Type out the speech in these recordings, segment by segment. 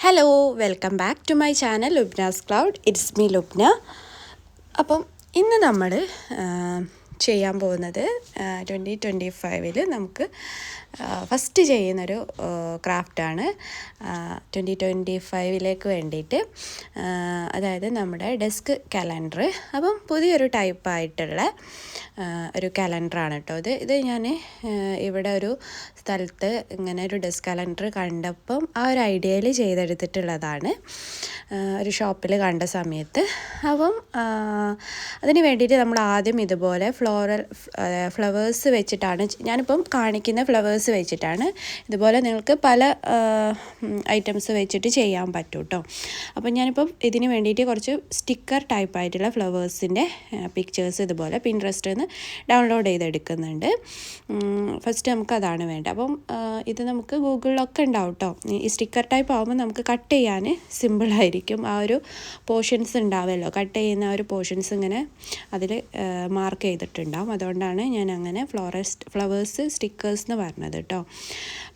Hello welcome back to my channel Lubna's cloud. It's me Lubna. അപ്പം ഇന്ന് നമ്മൾ ചെയ്യാൻ പോകുന്നത് 2025 നമുക്ക് ഫസ്റ്റ് ചെയ്യുന്നൊരു ക്രാഫ്റ്റാണ്. 2025 വേണ്ടിയിട്ട്, അതായത് നമ്മുടെ ഡെസ്ക് കലണ്ടർ. അപ്പം പുതിയൊരു ടൈപ്പായിട്ടുള്ള ഒരു കലണ്ടറാണ് കേട്ടോ ഇത് ഞാൻ ഇവിടെ ഒരു സ്ഥലത്ത് ഇങ്ങനെ ഒരു ഡെസ്ക് കലണ്ടർ കണ്ടപ്പം ആ ഒരു ഐഡിയയിൽ ചെയ്തെടുത്തിട്ടുള്ളതാണ്, ഒരു ഷോപ്പിൽ കണ്ട സമയത്ത്. അപ്പം അതിന് വേണ്ടിയിട്ട് നമ്മൾ ആദ്യം ഇതുപോലെ ഫ്ലവേഴ്സ് വെച്ചിട്ടാണ് ഞാനിപ്പം കാണിക്കുന്ന ഫ്ലവേഴ്സ് വെച്ചിട്ടാണ്. ഇതുപോലെ നിങ്ങൾക്ക് പല ഐറ്റംസ് വെച്ചിട്ട് ചെയ്യാൻ പറ്റും കേട്ടോ. അപ്പം ഞാനിപ്പം ഇതിന് വേണ്ടിയിട്ട് കുറച്ച് സ്റ്റിക്കർ ടൈപ്പായിട്ടുള്ള ഫ്ലവേഴ്സിൻ്റെ പിക്ചേഴ്സ് ഇതുപോലെ പിൻട്രസ്റ്റിൽ നിന്ന് ഡൗൺലോഡ് ചെയ്തെടുക്കുന്നുണ്ട്. ഫസ്റ്റ് നമുക്ക് അതാണ് വേണ്ടത്. അപ്പം ഇത് നമുക്ക് ഗൂഗിളിലൊക്കെ ഉണ്ടാവും കേട്ടോ. ഈ സ്റ്റിക്കർ ടൈപ്പ് ആകുമ്പോൾ നമുക്ക് കട്ട് ചെയ്യാൻ സിമ്പിളായിരിക്കും. ആ ഒരു പോർഷൻസ് ഉണ്ടാവുമല്ലോ, കട്ട് ചെയ്യുന്ന ആ ഒരു പോർഷൻസ് ഇങ്ങനെ അതിൽ മാർക്ക് ചെയ്തിട്ടുണ്ടാവും. അതുകൊണ്ടാണ് ഞാൻ അങ്ങനെ ഫ്ലവേഴ്സ് സ്റ്റിക്കേഴ്സ് എന്ന് പറഞ്ഞത് കേട്ടോ.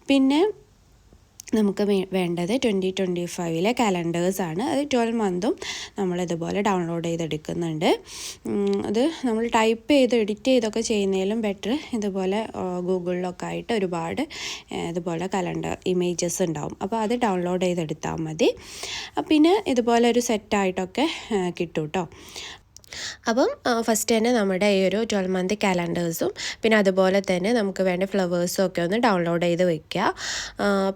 പിന്നെ നമുക്ക് വേണ്ടത് 2025 കലണ്ടേഴ്സാണ്. അത് 12 മന്തും നമ്മളിതുപോലെ ഡൗൺലോഡ് ചെയ്തെടുക്കുന്നുണ്ട്. അത് നമ്മൾ ടൈപ്പ് ചെയ്ത് എഡിറ്റ് ചെയ്തൊക്കെ ചെയ്യുന്നതിലും ബെറ്റർ ഇതുപോലെ ഗൂഗിളിലൊക്കെ ആയിട്ട് ഒരുപാട് ഇതുപോലെ കലണ്ടർ ഇമേജസ് ഉണ്ടാവും. അപ്പോൾ അത് ഡൗൺലോഡ് ചെയ്തെടുത്താൽ മതി. പിന്നെ ഇതുപോലെ ഒരു സെറ്റായിട്ടൊക്കെ കിട്ടും കേട്ടോ. അപ്പം ഫസ്റ്റ് തന്നെ നമ്മുടെ ഈ ഒരു 12 മന്ത് കലണ്ടേഴ്സും പിന്നെ അതുപോലെ തന്നെ നമുക്ക് വേണ്ട ഫ്ലവേഴ്സും ഒക്കെ ഒന്ന് ഡൗൺലോഡ് ചെയ്ത് വെക്കുക.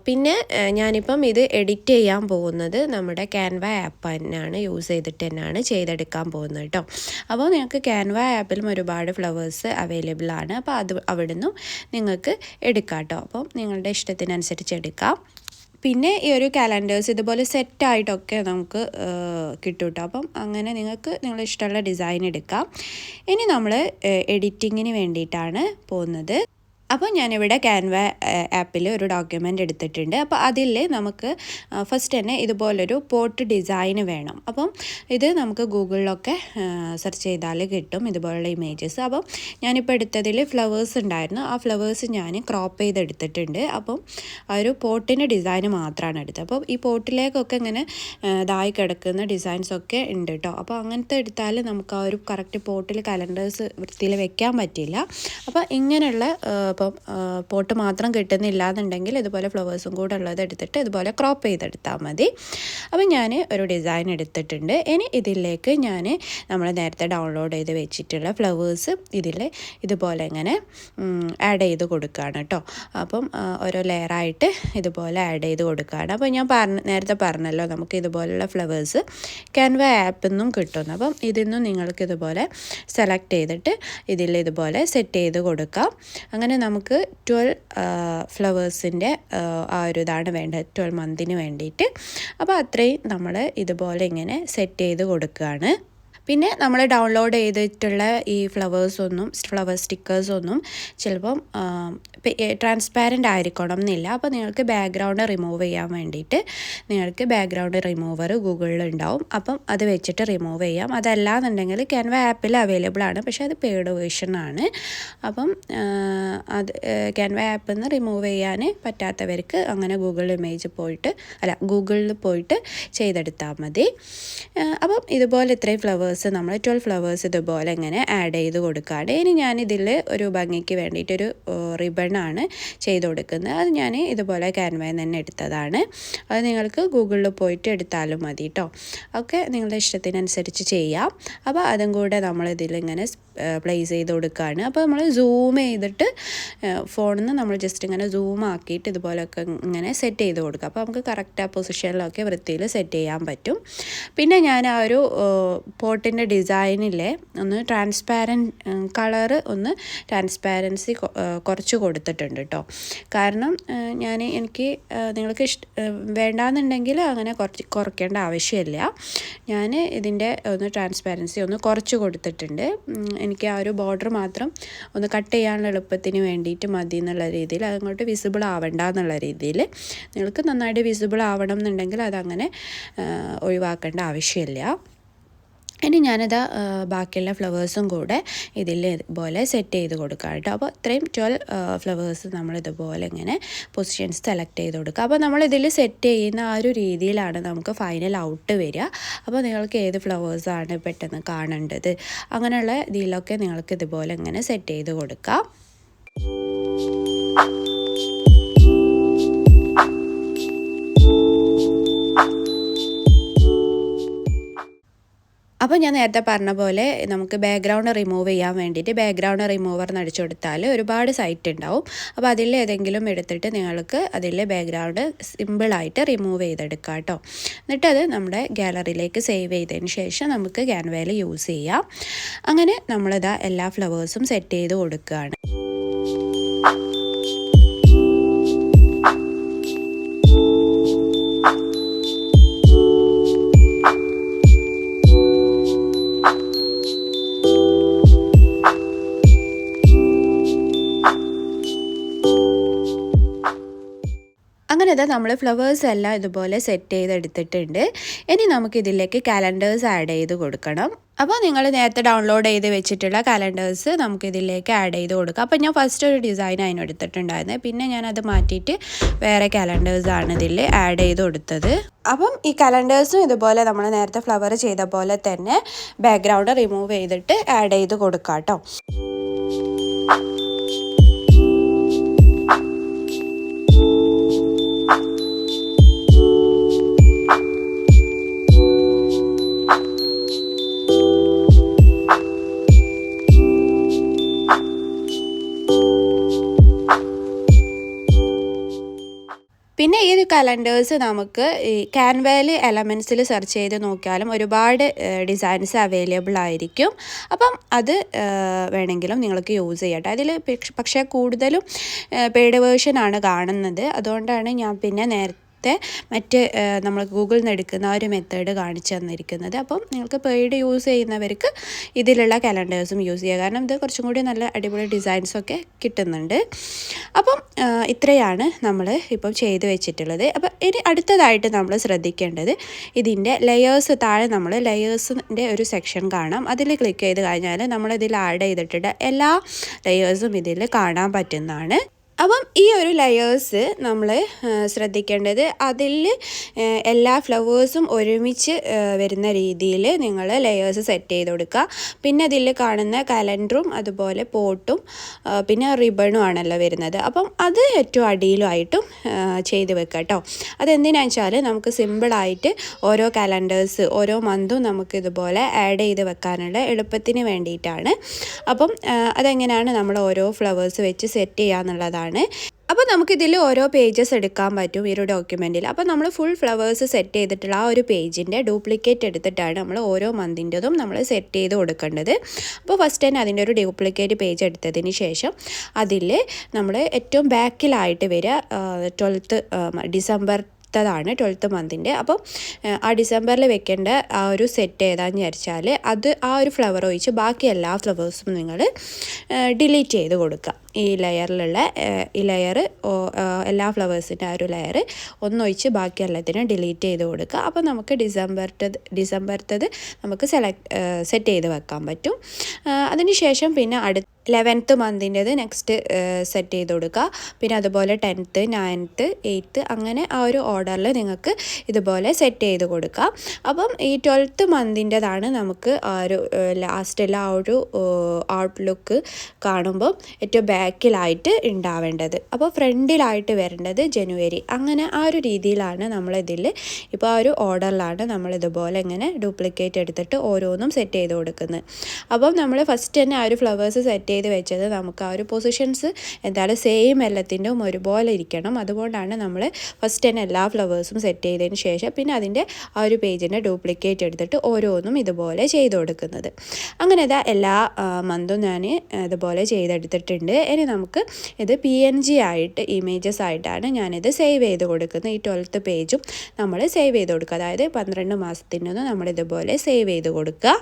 പിന്നെ ഞാനിപ്പം ഇത് എഡിറ്റ് ചെയ്യാൻ പോകുന്നത് നമ്മുടെ ക്യാൻവ ആപ്പ് തന്നെയാണ് യൂസ് ചെയ്തിട്ട് തന്നെയാണ് ചെയ്തെടുക്കാൻ പോകുന്നത് കേട്ടോ. അപ്പോൾ നിങ്ങൾക്ക് ക്യാൻവ ആപ്പിലും ഒരുപാട് ഫ്ലവേഴ്സ് അവൈലബിൾ ആണ്. അപ്പോൾ അത് അവിടുന്ന് നിങ്ങൾക്ക് എടുക്കാം കേട്ടോ. അപ്പം നിങ്ങളുടെ ഇഷ്ടത്തിനനുസരിച്ച് എടുക്കാം. പിന്നെ ഈ ഒരു കലണ്ടേഴ്സ് ഇതുപോലെ സെറ്റായിട്ടൊക്കെ നമുക്ക് കിട്ടും കേട്ടോ. അപ്പം അങ്ങനെ നിങ്ങൾക്ക് നിങ്ങളുടെ ഇഷ്ടമുള്ള ഡിസൈൻ എടുക്കാം. ഇനി നമ്മൾ എഡിറ്റിങ്ങിന് വേണ്ടിയിട്ടാണ് പോകുന്നത്. അപ്പോൾ ഞാനിവിടെ ക്യാൻവ ആപ്പിൽ ഒരു ഡോക്യുമെൻ്റ് എടുത്തിട്ടുണ്ട്. അപ്പോൾ അതിൽ നമുക്ക് ഫസ്റ്റ് തന്നെ ഇതുപോലൊരു പോർട്ട് ഡിസൈന് വേണം. അപ്പം ഇത് നമുക്ക് ഗൂഗിളിലൊക്കെ സെർച്ച് ചെയ്താൽ കിട്ടും ഇതുപോലുള്ള ഇമേജസ്. അപ്പം ഞാനിപ്പോൾ എടുത്തതിൽ ഫ്ലവേഴ്സ് ഉണ്ടായിരുന്നു. ആ ഫ്ലവേഴ്സ് ഞാൻ ക്രോപ്പ് ചെയ്തെടുത്തിട്ടുണ്ട്. അപ്പം ആ ഒരു പോർട്ടിൻ്റെ ഡിസൈന് മാത്രമാണ് എടുത്തത്. അപ്പോൾ ഈ പോർട്ടിലേക്കൊക്കെ ഇങ്ങനെ ഇതായി കിടക്കുന്ന ഡിസൈൻസൊക്കെ ഉണ്ട് കേട്ടോ. അപ്പോൾ അങ്ങനത്തെ എടുത്താൽ നമുക്ക് ആ ഒരു കറക്റ്റ് പോർട്ടിൽ കലണ്ടേഴ്സ് വൃത്തിയിൽ വെക്കാൻ പറ്റില്ല. അപ്പോൾ ഇങ്ങനെയുള്ള ഇപ്പം പോട്ട് മാത്രം കിട്ടുന്നില്ല എന്നുണ്ടെങ്കിൽ ഇതുപോലെ ഫ്ലവേഴ്സും കൂടെ ഉള്ളത് എടുത്തിട്ട് ഇതുപോലെ ക്രോപ്പ് ചെയ്തെടുത്താൽ മതി. അപ്പം ഞാൻ ഒരു ഡിസൈൻ എടുത്തിട്ടുണ്ട്. ഇനി ഇതിലേക്ക് ഞാൻ നമ്മൾ നേരത്തെ ഡൗൺലോഡ് ചെയ്ത് വെച്ചിട്ടുള്ള ഫ്ലവേഴ്സ് ഇതിൽ ഇതുപോലെ ഇങ്ങനെ ആഡ് ചെയ്ത് കൊടുക്കുകയാണ് കേട്ടോ. അപ്പം ഓരോ ലെയറായിട്ട് ഇതുപോലെ ആഡ് ചെയ്ത് കൊടുക്കുകയാണ്. അപ്പോൾ ഞാൻ നേരത്തെ പറഞ്ഞല്ലോ നമുക്ക് ഇതുപോലുള്ള ഫ്ലവേഴ്സ് ക്യാൻവ ആപ്പിൽ നിന്നും കിട്ടുന്നു. അപ്പം ഇതിൽ നിന്നും നിങ്ങൾക്ക് ഇതുപോലെ സെലക്ട് ചെയ്തിട്ട് ഇതിൽ ഇതുപോലെ സെറ്റ് ചെയ്ത് കൊടുക്കാം. അങ്ങനെ നമുക്ക് 12 ഫ്ലവേഴ്സിൻ്റെ ആ ഒരു ഇതാണ് വേണ്ടത് 12 മന്തിന് വേണ്ടിയിട്ട്. അപ്പോൾ അത്രയും നമ്മൾ ഇതുപോലെ ഇങ്ങനെ സെറ്റ് ചെയ്ത് കൊടുക്കുകയാണ്. പിന്നെ നമ്മൾ ഡൗൺലോഡ് ചെയ്തിട്ടുള്ള ഈ ഫ്ലവർ സ്റ്റിക്കേഴ്സൊന്നും ചിലപ്പം ട്രാൻസ്പാരൻ്റ് ആയിരിക്കണം എന്നില്ല. അപ്പോൾ നിങ്ങൾക്ക് ബാക്ക്ഗ്രൗണ്ട് റിമൂവ് ചെയ്യാൻ വേണ്ടിയിട്ട് നിങ്ങൾക്ക് ബാക്ക്ഗ്രൗണ്ട് റിമൂവർ ഗൂഗിളിൽ ഉണ്ടാവും. അപ്പം അത് വെച്ചിട്ട് റിമൂവ് ചെയ്യാം. അതല്ലാന്നുണ്ടെങ്കിൽ ക്യാൻവ ആപ്പിൽ അവൈലബിൾ ആണ്, പക്ഷേ അത് പെയ്ഡ് വേർഷനാണ്. അപ്പം അത് ക്യാൻവ ആപ്പിൽ നിന്ന് റിമൂവ് ചെയ്യാൻ പറ്റാത്തവർക്ക് അങ്ങനെ ഗൂഗിളിൽ പോയിട്ട് ചെയ്തെടുത്താൽ മതി. അപ്പം ഇതുപോലെ ഇത്രയും ഫ്ലവേഴ്സ് നമ്മൾ 12 ഫ്ലവേഴ്സ് ഇതുപോലെ ഇങ്ങനെ ആഡ് ചെയ്ത് കൊടുക്കുകയാണ്. ഇനി ഞാനിതിൽ ഒരു ഭംഗിക്ക് വേണ്ടിയിട്ടൊരു റിബണാണ് ചെയ്ത് കൊടുക്കുന്നത്. അത് ഞാൻ ഇതുപോലെ ക്യാൻവയിൽ തന്നെ എടുത്തതാണ്. അത് നിങ്ങൾക്ക് ഗൂഗിളിൽ പോയിട്ട് എടുത്താലും മതി കേട്ടോ. ഒക്കെ നിങ്ങളുടെ ഇഷ്ടത്തിനനുസരിച്ച് ചെയ്യാം. അപ്പോൾ അതും കൂടെ നമ്മളിതിലിങ്ങനെ പ്ലേസ് ചെയ്ത് കൊടുക്കുകയാണ്. അപ്പോൾ നമ്മൾ സൂം ചെയ്തിട്ട് ഫോണിൽ നിന്ന് നമ്മൾ ജസ്റ്റ് ഇങ്ങനെ സൂം ആക്കിയിട്ട് ഇതുപോലെയൊക്കെ ഇങ്ങനെ സെറ്റ് ചെയ്ത് കൊടുക്കുക. അപ്പോൾ നമുക്ക് കറക്റ്റ് ആ പൊസിഷനിലൊക്കെ വൃത്തിയിൽ സെറ്റ് ചെയ്യാൻ പറ്റും. പിന്നെ ഞാൻ ആ ഒരു പോട്ടിൻ്റെ ഡിസൈനിലെ ഒന്ന് കളറ് ഒന്ന് ട്രാൻസ്പാരൻസി കുറച്ച് കൊടുത്തിട്ടുണ്ട് കേട്ടോ. കാരണം എനിക്ക് നിങ്ങൾക്ക് വേണ്ടാന്നുണ്ടെങ്കിൽ അങ്ങനെ കുറയ്ക്കേണ്ട ആവശ്യമില്ല. ഞാൻ ഇതിൻ്റെ ഒന്ന് ട്രാൻസ്പാരൻസി ഒന്ന് കുറച്ച് കൊടുത്തിട്ടുണ്ട്. എനിക്ക് ആ ഒരു ബോർഡർ മാത്രം ഒന്ന് കട്ട് ചെയ്യാനുള്ള എളുപ്പത്തിന് വേണ്ടിയിട്ട് മതി എന്നുള്ള രീതിയിൽ, അതങ്ങോട്ട് വിസിബിൾ ആവണ്ട എന്നുള്ള രീതിയിൽ. നിങ്ങൾക്ക് നന്നായിട്ട് വിസിബിൾ ആവണം എന്നുണ്ടെങ്കിൽ അതങ്ങനെ ഒഴിവാക്കേണ്ട ആവശ്യമില്ല. ഇനി ഞാനിത് ബാക്കിയുള്ള ഫ്ലവേഴ്സും കൂടെ ഇതിൽ ഇതുപോലെ സെറ്റ് ചെയ്ത് കൊടുക്കാം കേട്ടോ. അപ്പോൾ ഇത്രയും 12 ഫ്ലവേഴ്സ് നമ്മളിതുപോലെ ഇങ്ങനെ പൊസിഷൻസ് സെലക്ട് ചെയ്ത് കൊടുക്കുക. അപ്പോൾ നമ്മളിതിൽ സെറ്റ് ചെയ്യുന്ന ആ ഒരു രീതിയിലാണ് നമുക്ക് ഫൈനൽ ഔട്ട് വരിക. അപ്പോൾ നിങ്ങൾക്ക് ഏത് ഫ്ലവേഴ്സാണ് പെട്ടെന്ന് കാണേണ്ടത് അങ്ങനെയുള്ള ഇതിലൊക്കെ നിങ്ങൾക്ക് ഇതുപോലെ ഇങ്ങനെ സെറ്റ് ചെയ്ത് കൊടുക്കാം. അപ്പോൾ ഞാൻ നേരത്തെ പറഞ്ഞ പോലെ നമുക്ക് ബാക്ക്ഗ്രൗണ്ട് റിമൂവ് ചെയ്യാൻ വേണ്ടിയിട്ട് ബാക്ക്ഗ്രൗണ്ട് റിമൂവർ അടിച്ചു കൊടുത്താൽ ഒരുപാട് സൈറ്റ് ഉണ്ടാവും. അപ്പോൾ അതിൽ ഏതെങ്കിലും എടുത്തിട്ട് നിങ്ങൾക്ക് അതിൽ ബാക്ക്ഗ്രൗണ്ട് സിമ്പിളായിട്ട് റിമൂവ് ചെയ്തെടുക്കാം കേട്ടോ. എന്നിട്ടത് നമ്മുടെ ഗാലറിയിലേക്ക് സേവ് ചെയ്തതിന് ശേഷം നമുക്ക് ക്യാൻവയിൽ യൂസ് ചെയ്യാം. അങ്ങനെ നമ്മളിതാ എല്ലാ ഫ്ലവേഴ്സും സെറ്റ് ചെയ്ത് കൊടുക്കുകയാണ്. അങ്ങനെ ഇതാ നമ്മൾ ഫ്ലവേഴ്സ് എല്ലാം ഇതുപോലെ സെറ്റ് ചെയ്തെടുത്തിട്ടുണ്ട്. ഇനി നമുക്കിതിലേക്ക് കാലണ്ടേഴ്സ് ആഡ് ചെയ്ത് കൊടുക്കണം. അപ്പോൾ നിങ്ങൾ നേരത്തെ ഡൗൺലോഡ് ചെയ്ത് വെച്ചിട്ടുള്ള കാലണ്ടേഴ്സ് നമുക്കിതിലേക്ക് ആഡ് ചെയ്ത് കൊടുക്കാം. അപ്പോൾ ഞാൻ ഫസ്റ്റ് ഒരു ഡിസൈൻ അതിനെടുത്തിട്ടുണ്ടായിരുന്നത്, പിന്നെ ഞാനത് മാറ്റിയിട്ട് വേറെ കാലണ്ടേഴ്സാണ് ഇതിൽ ആഡ് ചെയ്ത് കൊടുത്തത്. അപ്പം ഈ കാലണ്ടേഴ്സും ഇതുപോലെ നമ്മൾ നേരത്തെ ഫ്ലവർ ചെയ്ത പോലെ തന്നെ ബാക്ക്ഗ്രൗണ്ട് റിമൂവ് ചെയ്തിട്ട് ആഡ് ചെയ്ത് കൊടുക്കാം കേട്ടോ. പിന്നെ ഈ ഒരു കലണ്ടേഴ്സ് നമുക്ക് ഈ ക്യാൻവയിൽ എലമെൻറ്റ്സിൽ സെർച്ച് ചെയ്ത് നോക്കിയാലും ഒരുപാട് ഡിസൈൻസ് അവൈലബിൾ ആയിരിക്കും. അപ്പം അത് വേണമെങ്കിലും നിങ്ങൾക്ക് യൂസ് ചെയ്യട്ടെ. അതിൽ പക്ഷേ കൂടുതലും പെയ്ഡ് വേർഷനാണ് കാണുന്നത്. അതുകൊണ്ടാണ് ഞാൻ പിന്നെ നേരത്തെ മറ്റ് നമ്മൾ ഗൂഗിളിൽ നിന്ന് എടുക്കുന്ന ആ ഒരു മെത്തേഡ് കാണിച്ചു തന്നിരിക്കുന്നത്. അപ്പം നിങ്ങൾക്ക് പെയ്ഡ് യൂസ് ചെയ്യുന്നവർക്ക് ഇതിലുള്ള കലണ്ടേഴ്സും യൂസ് ചെയ്യുക. കാരണം ഇത് കുറച്ചും കൂടി നല്ല അടിപൊളി ഡിസൈൻസൊക്കെ കിട്ടുന്നുണ്ട്. അപ്പം ഇത്രയാണ് നമ്മൾ ഇപ്പം ചെയ്ത് വെച്ചിട്ടുള്ളത്. അപ്പം ഇനി അടുത്തതായിട്ട് നമ്മൾ ശ്രദ്ധിക്കേണ്ടത് ഇതിൻ്റെ ലെയേഴ്സ്. താഴെ നമ്മൾ ലെയേഴ്സിൻ്റെ ഒരു സെക്ഷൻ കാണാം. അതിൽ ക്ലിക്ക് ചെയ്ത് കഴിഞ്ഞാൽ നമ്മളിതിൽ ആഡ് ചെയ്തിട്ടുള്ള എല്ലാ ലെയേഴ്സും ഇതിൽ കാണാൻ പറ്റുന്നതാണ്. അപ്പം ഈ ഒരു ലെയേഴ്സ് നമ്മൾ ശ്രദ്ധിക്കേണ്ടത് അതിൽ എല്ലാ ഫ്ലവേഴ്സും ഒരുമിച്ച് വരുന്ന രീതിയിൽ നിങ്ങൾ ലെയേഴ്സ് സെറ്റ് ചെയ്ത് കൊടുക്കുക. പിന്നെ അതിൽ കാണുന്ന കലണ്ടറും അതുപോലെ പോട്ടും പിന്നെ റിബണും ആണല്ലോ വരുന്നത്. അപ്പം അത് ഏറ്റവും അടിയിലുമായിട്ടും ചെയ്ത് വെക്കുക കേട്ടോ. അതെന്തിനാണെന്ന് വെച്ചാൽ നമുക്ക് സിമ്പിളായിട്ട് ഓരോ കലണ്ടേഴ്സ് ഓരോ മന്തും നമുക്ക് ഇതുപോലെ ആഡ് ചെയ്ത് വെക്കാനുള്ള എളുപ്പത്തിന് വേണ്ടിയിട്ടാണ്. അപ്പം അതെങ്ങനെയാണ് നമ്മൾ ഓരോ ഫ്ലവേഴ്സ് വെച്ച് സെറ്റ് ചെയ്യുക എന്നുള്ളതാണ്. അപ്പോൾ നമുക്കിതിൽ ഓരോ പേജസ് എടുക്കാൻ പറ്റും ഈ ഒരു ഡോക്യുമെൻറ്റിൽ. അപ്പോൾ നമ്മൾ ഫുൾ ഫ്ലവേഴ്സ് സെറ്റ് ചെയ്തിട്ടുള്ള ആ ഒരു പേജിൻ്റെ ഡ്യൂപ്ലിക്കേറ്റ് എടുത്തിട്ടാണ് നമ്മൾ ഓരോ മന്തിൻ്റെതും നമ്മൾ സെറ്റ് ചെയ്ത് കൊടുക്കേണ്ടത്. അപ്പോൾ ഫസ്റ്റ് തന്നെ അതിൻ്റെ ഒരു ഡ്യൂപ്ലിക്കേറ്റ് പേജ് എടുത്തതിന് ശേഷം അതിൽ നമ്മൾ ഏറ്റവും ബാക്കിലായിട്ട് വരിക 12th ഡിസംബർ ാണ് 12th മന്തിൻ്റെ. അപ്പം ആ ഡിസംബറിൽ വെക്കേണ്ട ആ ഒരു സെറ്റ് ഏതാണെന്ന് വിചാരിച്ചാൽ അത് ആ ഒരു ഫ്ലവർ ഒഴിച്ച് ബാക്കി എല്ലാ ഫ്ലവേഴ്സും നിങ്ങൾ ഡിലീറ്റ് ചെയ്ത് കൊടുക്കുക. ഈ ലെയറിലുള്ള ഈ ലെയർ എല്ലാ ഫ്ലവേഴ്സിൻ്റെ ആ ഒരു ലെയർ ഒന്നൊഴിച്ച് ബാക്കി എല്ലാത്തിനും ഡിലീറ്റ് ചെയ്ത് കൊടുക്കുക. അപ്പോൾ നമുക്ക് ഡിസംബർത്തത് നമുക്ക് സെറ്റ് ചെയ്ത് വെക്കാൻ പറ്റും. അതിനുശേഷം പിന്നെ 11th മന്തിൻ്റെത് നെക്സ്റ്റ് സെറ്റ് ചെയ്ത് കൊടുക്കുക. പിന്നെ അതുപോലെ 10th 9th 8th അങ്ങനെ ആ ഒരു ഓർഡറിൽ നിങ്ങൾക്ക് ഇതുപോലെ സെറ്റ് ചെയ്ത് കൊടുക്കുക. അപ്പം ഈ 12th മന്തിൻ്റെതാണ് നമുക്ക് ആ ഒരു ലാസ്റ്റിൽ ആ ഒരു ഔട്ട്ലുക്ക് കാണുമ്പം ഏറ്റവും ബാക്കിലായിട്ട് ഉണ്ടാവേണ്ടത്. അപ്പോൾ ഫ്രണ്ടിലായിട്ട് വരേണ്ടത് ജനുവരി. അങ്ങനെ ആ ഒരു രീതിയിലാണ് നമ്മളിതിൽ ഇപ്പോൾ ആ ഒരു ഓർഡറിലാണ് നമ്മളിതുപോലെ ഇങ്ങനെ ഡ്യൂപ്ലിക്കേറ്റ് എടുത്തിട്ട് ഓരോന്നും സെറ്റ് ചെയ്ത് കൊടുക്കുന്നത്. അപ്പം നമ്മൾ ഫസ്റ്റ് തന്നെ ആ ഒരു ഫ്ലവേഴ്സ് സെറ്റ് ചെയ്ത് വെച്ചത് നമുക്ക് ആ ഒരു പൊസിഷൻസ് എന്തായാലും സെയിം എല്ലാത്തിൻ്റെയും ഒരുപോലെ ഇരിക്കണം. അതുകൊണ്ടാണ് നമ്മൾ ഫസ്റ്റ് തന്നെ എല്ലാ ഫ്ലവേഴ്സും സെറ്റ് ചെയ്തതിന് ശേഷം പിന്നെ അതിൻ്റെ ആ ഒരു പേജിൻ്റെ ഡ്യൂപ്ലിക്കേറ്റ് എടുത്തിട്ട് ഓരോന്നും ഇതുപോലെ ചെയ്ത് കൊടുക്കുന്നത്. അങ്ങനെ ഇതാ എല്ലാ മന്തും ഞാൻ ഇതുപോലെ ചെയ്തെടുത്തിട്ടുണ്ട്. ഇനി നമുക്ക് ഇത് PNG ആയിട്ട് ഇമേജസ് ആയിട്ടാണ് ഞാനിത് സേവ് ചെയ്ത് കൊടുക്കുന്നത്. ഈ 12th പേജും നമ്മൾ സേവ് ചെയ്ത് കൊടുക്കുക. അതായത് 12 മാസത്തിനൊന്നും നമ്മളിതുപോലെ സേവ് ചെയ്ത് കൊടുക്കുക.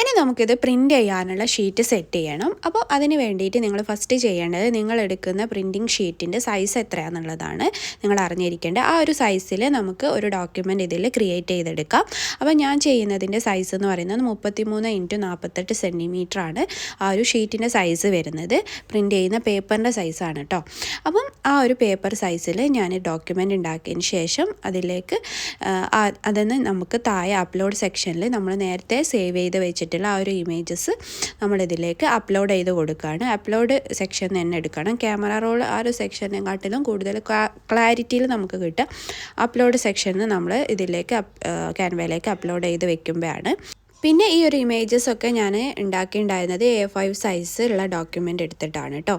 ഇനി ഇനി നമുക്കിത് പ്രിൻ്റ് ചെയ്യാനുള്ള ഷീറ്റ് സെറ്റ് ചെയ്യണം. അപ്പോൾ അതിന് വേണ്ടിയിട്ട് നിങ്ങൾ ഫസ്റ്റ് ചെയ്യേണ്ടത് നിങ്ങൾ എടുക്കുന്ന പ്രിൻറ്റിങ് ഷീറ്റിൻ്റെ സൈസ് എത്രയാണെന്നുള്ളതാണ് നിങ്ങൾ അറിഞ്ഞിരിക്കേണ്ടത്. ആ ഒരു സൈസിൽ നമുക്ക് ഒരു ഡോക്യുമെൻ്റ് ഇതിൽ ക്രിയേറ്റ് ചെയ്തെടുക്കാം. അപ്പോൾ ഞാൻ ചെയ്യുന്നതിൻ്റെ സൈസ് എന്ന് പറയുന്നത് 33x48 സെൻറ്റിമീറ്റർ ആണ് ആ ഒരു ഷീറ്റിൻ്റെ സൈസ് വരുന്നത്. പ്രിൻ്റ് ചെയ്യുന്ന പേപ്പറിൻ്റെ സൈസാണ് കേട്ടോ. അപ്പം ആ ഒരു പേപ്പർ സൈസിൽ ഞാൻ ഡോക്യുമെൻ്റ് ഉണ്ടാക്കിയതിന് ശേഷം അതിലേക്ക് അതെന്ന് നമുക്ക് താഴെ അപ്ലോഡ് സെക്ഷനിൽ നമ്മൾ നേരത്തെ സേവ് ചെയ്ത് വെച്ചിട്ടുള്ള ആ ഒരു ഇമേജസ് നമ്മളിതിലേക്ക് അപ്ലോഡ് ചെയ്ത് കൊടുക്കുകയാണ്. അപ്ലോഡ് സെക്ഷൻ തന്നെ എടുക്കണം. ക്യാമറ റോൾ ആ ഒരു സെക്ഷനെക്കാട്ടിലും കൂടുതൽ ക്ലാരിറ്റിയിൽ നമുക്ക് കിട്ടുക അപ്ലോഡ് സെക്ഷനിൽ നമ്മൾ ഇതിലേക്ക് ക്യാൻവയിലേക്ക് അപ്ലോഡ് ചെയ്ത് വെക്കുമ്പോഴാണ്. പിന്നെ ഈ ഒരു ഇമേജസൊക്കെ ഞാൻ ഉണ്ടാക്കിയിട്ടുണ്ടായിരുന്നത് A5 സൈസ് ഉള്ള ഡോക്യുമെൻ്റ് എടുത്തിട്ടാണ് കേട്ടോ.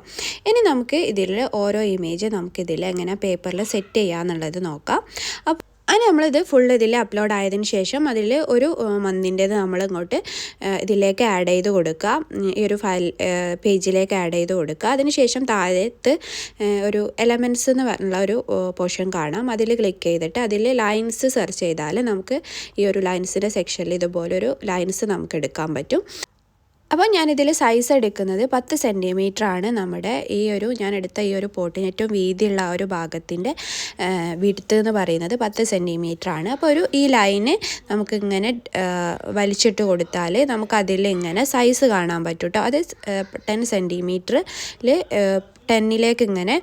ഇനി നമുക്ക് ഇതിൽ ഓരോ ഇമേജ് നമുക്കിതിൽ എങ്ങനെ പേപ്പറിൽ സെറ്റ് ചെയ്യാമെന്നുള്ളത് നോക്കാം. അപ്പോൾ അങ്ങനെ നമ്മളിത് ഫുൾ ഇതിൽ അപ്ലോഡ് ആയതിനു ശേഷം അതിൽ ഒരു മന്തിൻ്റേത് നമ്മൾ ഇങ്ങോട്ട് ഇതിലേക്ക് ആഡ് ചെയ്ത് കൊടുക്കുക. ഈ ഒരു ഫയൽ പേജിലേക്ക് ആഡ് ചെയ്ത് കൊടുക്കുക. അതിനുശേഷം താഴത്ത് ഒരു എലമെൻറ്റ്സ് എന്ന് പറഞ്ഞുള്ള ഒരു പോർഷൻ കാണാം. അതിൽ ക്ലിക്ക് ചെയ്തിട്ട് അതിൽ ലൈൻസ് സെർച്ച് ചെയ്താൽ നമുക്ക് ഈ ഒരു ലൈൻസിൻ്റെ സെക്ഷനിൽ ഇതുപോലൊരു ലൈൻസ് നമുക്ക് എടുക്കാൻ പറ്റും. അപ്പോൾ ഞാനിതിൽ സൈസ് എടുക്കുന്നത് 10 സെൻറ്റിമീറ്റർ ആണ്. നമ്മുടെ ഞാൻ എടുത്ത ഈ ഒരു പോട്ടിന് ഏറ്റവും വീതിയുള്ള ആ ഒരു ഭാഗത്തിൻ്റെ വിഡ്ത്ത് എന്ന് പറയുന്നത് 10 സെൻറ്റിമീറ്റർ ആണ്. അപ്പോൾ ഈ ലൈന് നമുക്കിങ്ങനെ വലിച്ചിട്ട് കൊടുത്താൽ നമുക്കതിൽ ഇങ്ങനെ സൈസ് കാണാൻ പറ്റും കേട്ടോ. അത് 10 സെൻറ്റിമീറ്ററിൽ 10ലേക്ക് ഇങ്ങനെ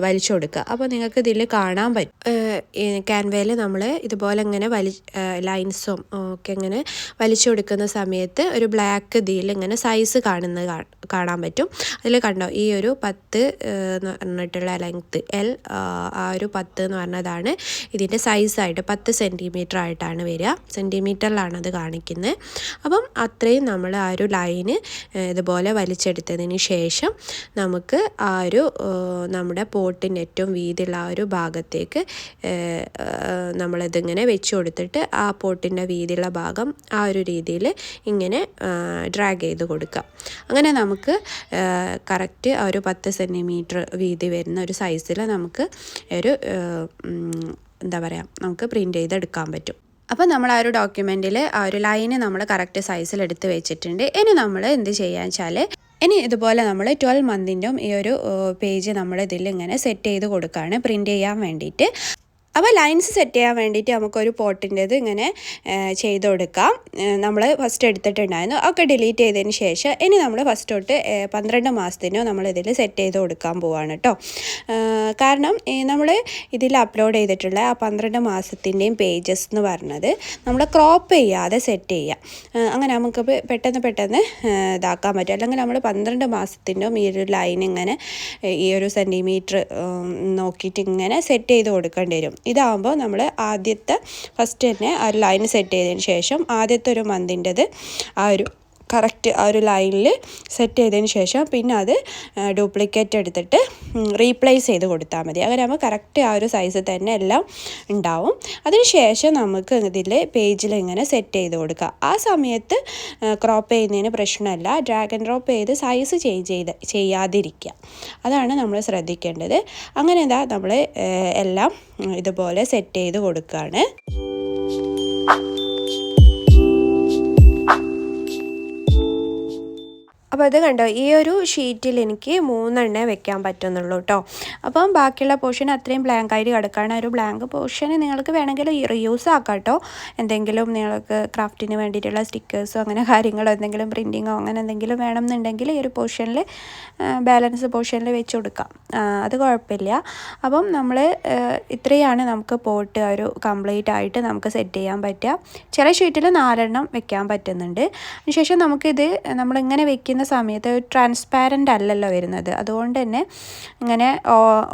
വലിച്ചു കൊടുക്കുക. അപ്പോൾ നിങ്ങൾക്ക് ഇതിൽ കാണാൻ പറ്റും. ക്യാൻവയിൽ നമ്മൾ ഇതുപോലെ ഇങ്ങനെ ലൈൻസും ഒക്കെ ഇങ്ങനെ വലിച്ചു കൊടുക്കുന്ന സമയത്ത് ഒരു ബ്ലാക്ക് ഇതിൽ ഇങ്ങനെ സൈസ് കാണാൻ പറ്റും. അതിൽ കണ്ടോ ഈ ഒരു 10 എന്ന് പറഞ്ഞിട്ടുള്ള ലെങ്ത്ത് ആ ഒരു 10 എന്ന് പറഞ്ഞതാണ് ഇതിൻ്റെ സൈസായിട്ട് 10 സെൻറ്റിമീറ്റർ ആയിട്ടാണ് വരിക. സെൻറ്റിമീറ്ററിലാണ് അത് കാണിക്കുന്നത്. അപ്പം അത്രയും നമ്മൾ ആ ഒരു ലൈന് ഇതുപോലെ വലിച്ചെടുത്തതിന് ശേഷം നമുക്ക് ആ ഒരു നമ്മുടെ പോട്ടിൻ്റെ ഏറ്റവും വീതിയുള്ള ആ ഒരു ഭാഗത്തേക്ക് നമ്മളിതിങ്ങനെ വെച്ച് കൊടുത്തിട്ട് ആ പോട്ടിൻ്റെ വീതിയുള്ള ഭാഗം ആ ഒരു രീതിയിൽ ഇങ്ങനെ ഡ്രാഗ് ചെയ്ത് കൊടുക്കാം. അങ്ങനെ നമുക്ക് കറക്റ്റ് ആ ഒരു 10 സെൻറ്റിമീറ്റർ വീതി വരുന്ന ഒരു സൈസിൽ നമുക്ക് നമുക്ക് പ്രിൻ്റ് ചെയ്തെടുക്കാൻ പറ്റും. അപ്പോൾ നമ്മൾ ആ ഒരു ഡോക്യുമെൻറ്റിൽ ആ ഒരു ലൈന് നമ്മൾ കറക്റ്റ് സൈസിൽ എടുത്ത് വെച്ചിട്ടുണ്ട്. ഇനി നമ്മൾ എന്ത് ചെയ്യാന്ന് വെച്ചാൽ ഇതുപോലെ നമ്മൾ 12 മന്തിൻ്റെയും ഈ ഒരു പേജ് നമ്മൾ ഇതിൽ ഇങ്ങനെ സെറ്റ് ചെയ്ത് കൊടുക്കുകയാണ് പ്രിൻ്റ് ചെയ്യാൻ വേണ്ടിയിട്ട്. അപ്പോൾ ലൈൻസ് സെറ്റ് ചെയ്യാൻ വേണ്ടിയിട്ട് നമുക്കൊരു പോട്ടിൻ്റേത് ഇങ്ങനെ ചെയ്ത് കൊടുക്കാം. നമ്മൾ ഫസ്റ്റ് എടുത്തിട്ടുണ്ടായിരുന്നു ഒക്കെ ഡിലീറ്റ് ചെയ്തതിന് ശേഷം ഇനി നമ്മൾ ഫസ്റ്റ് തൊട്ട് 12 മാസത്തിനോ നമ്മളിതിൽ സെറ്റ് ചെയ്ത് കൊടുക്കാൻ പോവാണ് കേട്ടോ. കാരണം നമ്മൾ ഇതിൽ അപ്ലോഡ് ചെയ്തിട്ടുള്ള ആ 12 മാസത്തിൻ്റെയും പേജസ് എന്ന് പറഞ്ഞത് നമ്മൾ ക്രോപ്പ് ചെയ്യാതെ സെറ്റ് ചെയ്യാം. അങ്ങനെ നമുക്ക് പെട്ടെന്ന് ഇതാക്കാൻ പറ്റും. അല്ലെങ്കിൽ നമ്മൾ 12 മാസത്തിൻ്റെയും ഈ ഒരു ലൈൻ ഇങ്ങനെ ഈ ഒരു സെൻറ്റിമീറ്റർ നോക്കിയിട്ട് ഇങ്ങനെ സെറ്റ് ചെയ്ത് കൊടുക്കേണ്ടി വരും. ഇതാകുമ്പോൾ നമ്മൾ ഫസ്റ്റ് തന്നെ ആ ഒരു ലൈൻ സെറ്റ് ചെയ്തതിന് ശേഷം ആദ്യത്തെ ഒരു മന്തിൻ്റെത് കറക്റ്റ് ആ ഒരു ലൈനിൽ സെറ്റ് ചെയ്തതിന് ശേഷം പിന്നെ അത് ഡ്യൂപ്ലിക്കേറ്റ് എടുത്തിട്ട് റീപ്ലേസ് ചെയ്ത് കൊടുത്താൽ മതി. അങ്ങനെ ആകുമ്പോൾ കറക്റ്റ് ആ ഒരു സൈസ് തന്നെ എല്ലാം ഉണ്ടാവും. അതിന് ശേഷം നമുക്ക് ഇതിൽ പേജിൽ ഇങ്ങനെ സെറ്റ് ചെയ്ത് കൊടുക്കുക. ആ സമയത്ത് ക്രോപ്പ് ചെയ്യുന്നതിന് പ്രശ്നമല്ല. ഡ്രാഗ് ആൻഡ് ഡ്രോപ്പ് ചെയ്ത് സൈസ് ചെയ്യാതിരിക്കുക. അതാണ് നമ്മൾ ശ്രദ്ധിക്കേണ്ടത്. അങ്ങനെ നമ്മൾ എല്ലാം ഇതുപോലെ സെറ്റ് ചെയ്ത് കൊടുക്കുകയാണ്. അപ്പോൾ അത് കണ്ടോ ഈ ഒരു ഷീറ്റിൽ എനിക്ക് 3 വെക്കാൻ പറ്റുന്നുള്ളൂ കേട്ടോ. അപ്പം ബാക്കിയുള്ള പോർഷൻ അത്രയും ബ്ലാങ്ക് ആയിട്ട് കിടക്കുകയാണ്. ഒരു ബ്ലാങ്ക് പോർഷന് നിങ്ങൾക്ക് വേണമെങ്കിൽ റീയൂസ് ആക്കാം കേട്ടോ. എന്തെങ്കിലും നിങ്ങൾക്ക് ക്രാഫ്റ്റിന് വേണ്ടിയിട്ടുള്ള സ്റ്റിക്കേഴ്സോ അങ്ങനെ കാര്യങ്ങളോ എന്തെങ്കിലും പ്രിൻറ്റിങ്ങോ അങ്ങനെ എന്തെങ്കിലും വേണമെന്നുണ്ടെങ്കിൽ ഈ ഒരു പോർഷനിൽ ബാലൻസ് പോർഷനിൽ വെച്ച് കൊടുക്കാം. അത് കുഴപ്പമില്ല. അപ്പം നമ്മൾ ഇത്രയാണ് നമുക്ക് പോട്ട് ഒരു കംപ്ലീറ്റ് ആയിട്ട് നമുക്ക് സെറ്റ് ചെയ്യാൻ പറ്റുക. ചില ഷീറ്റിൽ 4 വെക്കാൻ പറ്റുന്നുണ്ട്. അതിനുശേഷം നമുക്കിത് നമ്മളിങ്ങനെ വെക്കുന്ന സമയത്ത് ട്രാൻസ്പാരൻ്റ് അല്ലല്ലോ വരുന്നത്. അതുകൊണ്ട് തന്നെ ഇങ്ങനെ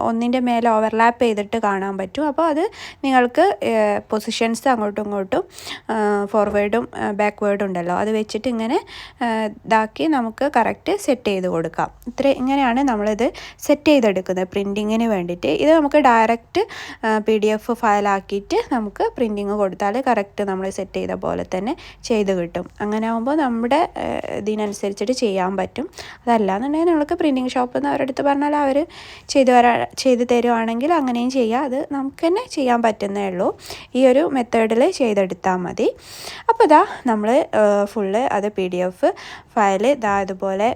ഒന്നിൻ്റെ മേലെ ഓവർലാപ്പ് ചെയ്തിട്ട് കാണാൻ പറ്റും. അപ്പോൾ അത് നിങ്ങൾക്ക് പൊസിഷൻസ് അങ്ങോട്ടും ഇങ്ങോട്ടും ഫോർവേഡും ബാക്ക്വേർഡും ഉണ്ടല്ലോ അത് വെച്ചിട്ട് ഇങ്ങനെ ഇതാക്കി നമുക്ക് കറക്റ്റ് സെറ്റ് ചെയ്ത് കൊടുക്കാം. ഇങ്ങനെയാണ് നമ്മളിത് സെറ്റ് ചെയ്തെടുക്കുന്നത് പ്രിൻറ്റിങ്ങിന് വേണ്ടിയിട്ട്. ഇത് നമുക്ക് ഡയറക്റ്റ് PDF ഫയലാക്കിയിട്ട് നമുക്ക് പ്രിൻറ്റിങ് കൊടുത്താൽ കറക്റ്റ് നമ്മൾ സെറ്റ് ചെയ്ത പോലെ തന്നെ ചെയ്ത് കിട്ടും. അങ്ങനെ ആകുമ്പോൾ നമ്മുടെ ഇതിനനുസരിച്ചിട്ട് ചെയ്യാൻ ചെയ്യാൻ പറ്റും. അതല്ലാന്നുണ്ടെങ്കിൽ നിങ്ങൾക്ക് പ്രിൻറ്റിങ് ഷോപ്പിൽ നിന്ന് അവരുടെ അടുത്ത് പറഞ്ഞാൽ അവർ ചെയ്ത് തരുവാണെങ്കിൽ അങ്ങനെയും ചെയ്യാം. അത് നമുക്ക് തന്നെ ചെയ്യാൻ പറ്റുന്നേ ഉള്ളൂ. ഈ ഒരു മെത്തേഡിൽ ചെയ്തെടുത്താൽ മതി. അപ്പോൾ ഇതാ നമ്മൾ ഫുള്ള് അത് PDF ഫയൽ ഇതാ ഇതുപോലെ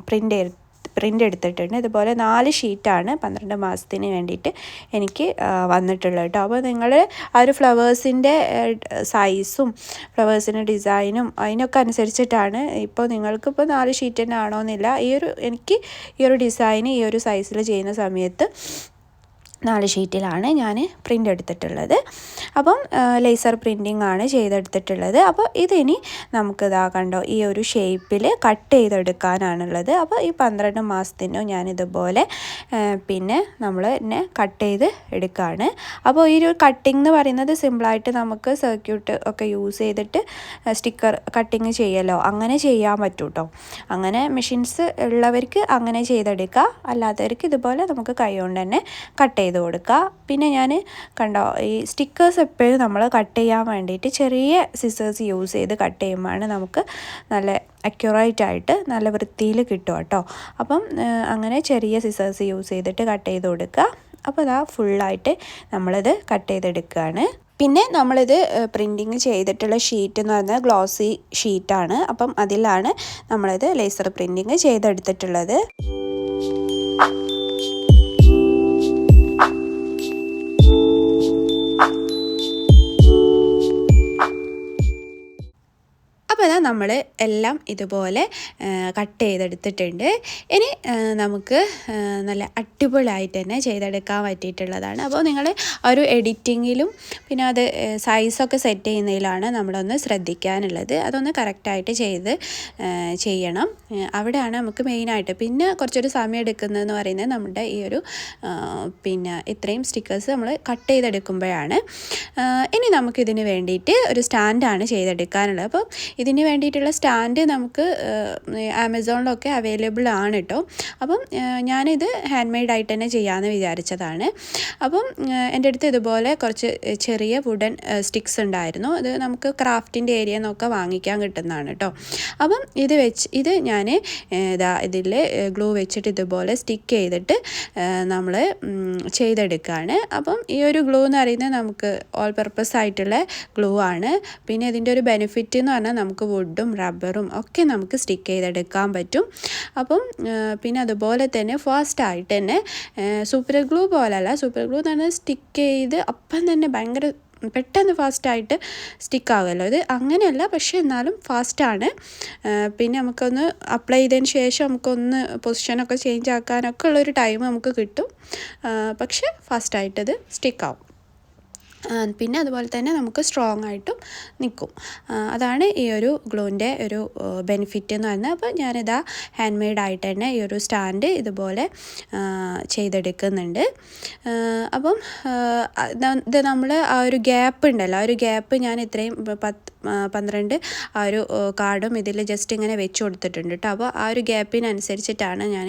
പ്രിൻ്റ് എടുത്തിട്ടുണ്ട്. ഇതുപോലെ 4 ഷീറ്റാണ് 12 മാസത്തിന് വേണ്ടിയിട്ട് എനിക്ക് വന്നിട്ടുള്ളത് കേട്ടോ. അപ്പോൾ നിങ്ങൾ ആ ഒരു ഫ്ലവേഴ്സിൻ്റെ സൈസും ഫ്ലവേഴ്സിൻ്റെ ഡിസൈനും അതിനൊക്കെ അനുസരിച്ചിട്ടാണ്. ഇപ്പോൾ നിങ്ങൾക്കിപ്പോൾ 4 ഷീറ്റ് തന്നെ ആണോയെന്നില്ല. എനിക്ക് ഈ ഒരു ഡിസൈൻ ഈ ഒരു സൈസിൽ ചെയ്യുന്ന സമയത്ത് 4 ഷീറ്റിലാണ് ഞാൻ പ്രിൻ്റ് എടുത്തിട്ടുള്ളത്. അപ്പം ലേസർ പ്രിൻറ്റിംഗ് ആണ് ചെയ്തെടുത്തിട്ടുള്ളത്. അപ്പോൾ ഇതിനി നമുക്കിതാ കണ്ടോ ഈ ഒരു ഷേപ്പിൽ കട്ട് ചെയ്തെടുക്കാനാണുള്ളത്. അപ്പോൾ ഈ 12 മാസത്തിനോ ഞാനിതുപോലെ പിന്നെ നമ്മൾ തന്നെ കട്ട് ചെയ്ത് എടുക്കുകയാണ്. അപ്പോൾ ഈ ഒരു കട്ടിംഗ് എന്ന് പറയുന്നത് സിമ്പിളായിട്ട് നമുക്ക് സർക്യൂട്ട് ഒക്കെ യൂസ് ചെയ്തിട്ട് സ്റ്റിക്കർ കട്ടിങ് ചെയ്യലോ അങ്ങനെ ചെയ്യാൻ പറ്റും കേട്ടോ. അങ്ങനെ മെഷീൻസ് ഉള്ളവർക്ക് അങ്ങനെ ചെയ്തെടുക്കുക. അല്ലാത്തവർക്ക് ഇതുപോലെ നമുക്ക് കൈ കൊണ്ട് തന്നെ കട്ട് ചെയ്ത് കൊടുക്കുക. പിന്നെ ഞാൻ കണ്ടോ ഈ സ്റ്റിക്കേഴ്സ് എപ്പോഴും നമ്മൾ കട്ട് ചെയ്യാൻ വേണ്ടിയിട്ട് ചെറിയ സിസേഴ്സ് യൂസ് ചെയ്ത് കട്ട് ചെയ്യുമ്പോഴാണ് നമുക്ക് നല്ല അക്യുറേറ്റ് ആയിട്ട് നല്ല വൃത്തിയിൽ കിട്ടും കേട്ടോ. അപ്പം അങ്ങനെ ചെറിയ സിസേഴ്സ് യൂസ് ചെയ്തിട്ട് കട്ട് ചെയ്ത് കൊടുക്കുക. അപ്പോൾ അതാ ഫുള്ളായിട്ട് നമ്മളിത് കട്ട് ചെയ്തെടുക്കുകയാണ്. പിന്നെ നമ്മളിത് പ്രിൻറ്റിങ് ചെയ്തിട്ടുള്ള ഷീറ്റ് എന്ന് പറഞ്ഞാൽ ഗ്ലോസി ഷീറ്റാണ്. അപ്പം അതിലാണ് നമ്മളിത് ലേസർ പ്രിൻറ്റിങ് ചെയ്തെടുത്തിട്ടുള്ളത്. അപ്പോൾ അതാ നമ്മൾ എല്ലാം ഇതുപോലെ കട്ട് ചെയ്തെടുത്തിട്ടുണ്ട്. ഇനി നമുക്ക് നല്ല അടിപൊളിയായിട്ട് തന്നെ ചെയ്തെടുക്കാൻ പറ്റിയിട്ടുള്ളതാണ്. അപ്പോൾ നിങ്ങൾ ഒരു എഡിറ്റിങ്ങിലും പിന്നെ അത് സൈസൊക്കെ സെറ്റ് ചെയ്യുന്നതിലാണ് നമ്മളൊന്ന് ശ്രദ്ധിക്കാനുള്ളത്. അതൊന്ന് കറക്റ്റായിട്ട് ചെയ്യണം. അവിടെയാണ് നമുക്ക് മെയിനായിട്ട്. പിന്നെ കുറച്ചൊരു സമയം എടുക്കുന്നതെന്ന് പറയുന്നത് നമ്മുടെ ഈ ഒരു പിന്നെ ഇത്രയും സ്റ്റിക്കേഴ്സ് നമ്മൾ കട്ട് ചെയ്തെടുക്കുമ്പോഴാണ്. ഇനി നമുക്കിതിന് വേണ്ടിയിട്ട് ഒരു സ്റ്റാൻഡാണ് ചെയ്തെടുക്കാനുള്ളത്. അപ്പോൾ ഇതിന് വേണ്ടിയിട്ടുള്ള സ്റ്റാൻഡ് നമുക്ക് ആമസോണിലൊക്കെ അവൈലബിൾ ആണ് കേട്ടോ. അപ്പം ഞാനിത് ഹാൻഡ് മെയ്ഡ് ആയിട്ട് തന്നെ ചെയ്യാമെന്ന് വിചാരിച്ചതാണ്. അപ്പം എൻ്റെ അടുത്ത് ഇതുപോലെ കുറച്ച് ചെറിയ വുഡൻ സ്റ്റിക്സ് ഉണ്ടായിരുന്നു. ഇത് നമുക്ക് ക്രാഫ്റ്റിൻ്റെ ഏരിയയിൽ നിന്നൊക്കെ വാങ്ങിക്കാൻ കിട്ടുന്നതാണ് കേട്ടോ. അപ്പം ഇത് ഞാൻ ഇതിൽ ഗ്ലൂ വെച്ചിട്ട് ഇതുപോലെ സ്റ്റിക്ക് ചെയ്തിട്ട് നമ്മൾ ചെയ്തെടുക്കുകയാണ്. അപ്പം ഈ ഒരു ഗ്ലൂ എന്ന് പറയുന്നത് നമുക്ക് ഓൾ പർപ്പസ് ആയിട്ടുള്ള ഗ്ലൂ ആണ്. പിന്നെ ഇതിൻ്റെ ഒരു ബെനിഫിറ്റ് എന്ന് പറഞ്ഞാൽ നമുക്ക് വുഡും റബ്ബറും ഒക്കെ നമുക്ക് സ്റ്റിക്ക് ചെയ്തെടുക്കാൻ പറ്റും. അപ്പം പിന്നെ അതുപോലെ തന്നെ ഫാസ്റ്റായിട്ട് തന്നെ സൂപ്പർ ഗ്ലൂ പോലല്ല. സൂപ്പർ ഗ്ലൂ എന്ന് പറഞ്ഞാൽ സ്റ്റിക്ക് ചെയ്ത് അപ്പം തന്നെ ഭയങ്കര പെട്ടെന്ന് ഫാസ്റ്റായിട്ട് സ്റ്റിക്കാവുമല്ലോ. ഇത് അങ്ങനെയല്ല, പക്ഷേ എന്നാലും ഫാസ്റ്റാണ്. പിന്നെ നമുക്കൊന്ന് അപ്ലൈ ചെയ്തതിന് ശേഷം നമുക്കൊന്ന് പൊസിഷനൊക്കെ ചേഞ്ച് ആക്കാനൊക്കെ ഉള്ളൊരു ടൈം നമുക്ക് കിട്ടും. പക്ഷേ ഫാസ്റ്റായിട്ടത് സ്റ്റിക്കാവും. പിന്നെ അതുപോലെ തന്നെ നമുക്ക് സ്ട്രോങ് ആയിട്ടും നിൽക്കും. അതാണ് ഈ ഒരു ഗ്ലൂവിൻ്റെ ഒരു ബെനിഫിറ്റ് എന്ന് പറഞ്ഞാൽ. അപ്പോൾ ഞാനിതാ ഹാൻഡ് മെയ്ഡ് ആയിട്ട് തന്നെ ഈ ഒരു സ്റ്റാൻഡ് ഇതുപോലെ ചെയ്തെടുക്കുന്നുണ്ട്. അപ്പം ഇത് നമ്മൾ ആ ഒരു ഗ്യാപ്പ് ഉണ്ടല്ലോ, ആ ഒരു ഗ്യാപ്പ് ഞാൻ ഇത്രയും 12 ആ ഒരു കാർഡും ഇതിൽ ജസ്റ്റ് ഇങ്ങനെ വെച്ച് കൊടുത്തിട്ടുണ്ട് കേട്ടോ. അപ്പോൾ ആ ഒരു ഗ്യാപ്പിനനുസരിച്ചിട്ടാണ് ഞാൻ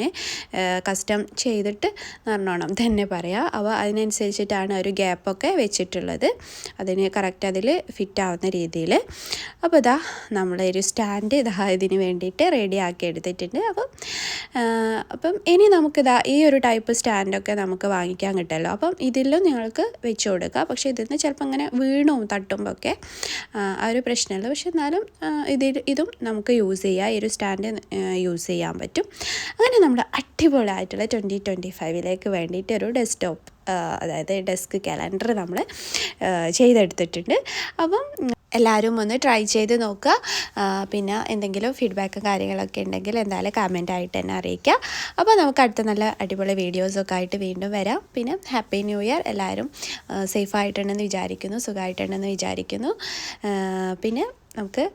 കസ്റ്റം ചെയ്തിട്ട് പറഞ്ഞോണം തന്നെ പറയാം. അപ്പോൾ അതിനനുസരിച്ചിട്ടാണ് ഒരു ഗ്യാപ്പൊക്കെ വെച്ചിട്ടുള്ളത്, അതിന് കറക്റ്റ് അതിൽ ഫിറ്റ് ആവുന്ന രീതിയിൽ. അപ്പോൾ ഇതാ നമ്മളൊരു സ്റ്റാൻഡ് ഇതിന് വേണ്ടിയിട്ട് റെഡിയാക്കി എടുത്തിട്ടുണ്ട്. അപ്പം ഇനി നമുക്കിതാ ഈ ഒരു ടൈപ്പ് സ്റ്റാൻഡൊക്കെ നമുക്ക് വാങ്ങിക്കാൻ കിട്ടുമല്ലോ. അപ്പം ഇതിലും നിങ്ങൾക്ക് വെച്ച് കൊടുക്കുക. പക്ഷേ ഇതിൽ നിന്ന് ചിലപ്പോൾ ഇങ്ങനെ വീണും തട്ടുമ്പോൾ ഒക്കെ ആ ഒരു പ്രശ്നമുള്ളൂ. പക്ഷെ എന്നാലും ഇതും നമുക്ക് യൂസ് ചെയ്യാം. ഈ ഒരു സ്റ്റാൻഡ് യൂസ് ചെയ്യാൻ പറ്റും. അങ്ങനെ നമ്മുടെ അടിപൊളിയായിട്ടുള്ള 2025 വേണ്ടിയിട്ട് ഒരു ഡെസ്ക്ടോപ്പ്, അതായത് ഡെസ്ക് കാലണ്ടർ നമ്മൾ ചെയ്തെടുത്തിട്ടുണ്ട്. അപ്പം എല്ലാവരും ഒന്ന് ട്രൈ ചെയ്ത് നോക്കുക. പിന്നെ എന്തെങ്കിലും ഫീഡ്ബാക്കും കാര്യങ്ങളൊക്കെ ഉണ്ടെങ്കിൽ എന്തായാലും കമൻറ്റായിട്ട് തന്നെ അറിയിക്കുക. അപ്പോൾ നമുക്ക് അടുത്ത നല്ല അടിപൊളി വീഡിയോസൊക്കെ ആയിട്ട് വീണ്ടും വരാം. പിന്നെ ഹാപ്പി ന്യൂ ഇയർ. എല്ലാവരും സേഫായിട്ടുണ്ടെന്ന് വിചാരിക്കുന്നു, സുഖമായിട്ടുണ്ടെന്ന് വിചാരിക്കുന്നു. പിന്നെ നമുക്ക്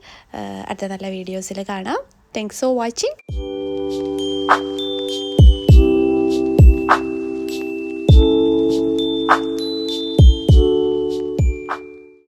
അടുത്ത നല്ല വീഡിയോസിൽ കാണാം. Thanks for watching.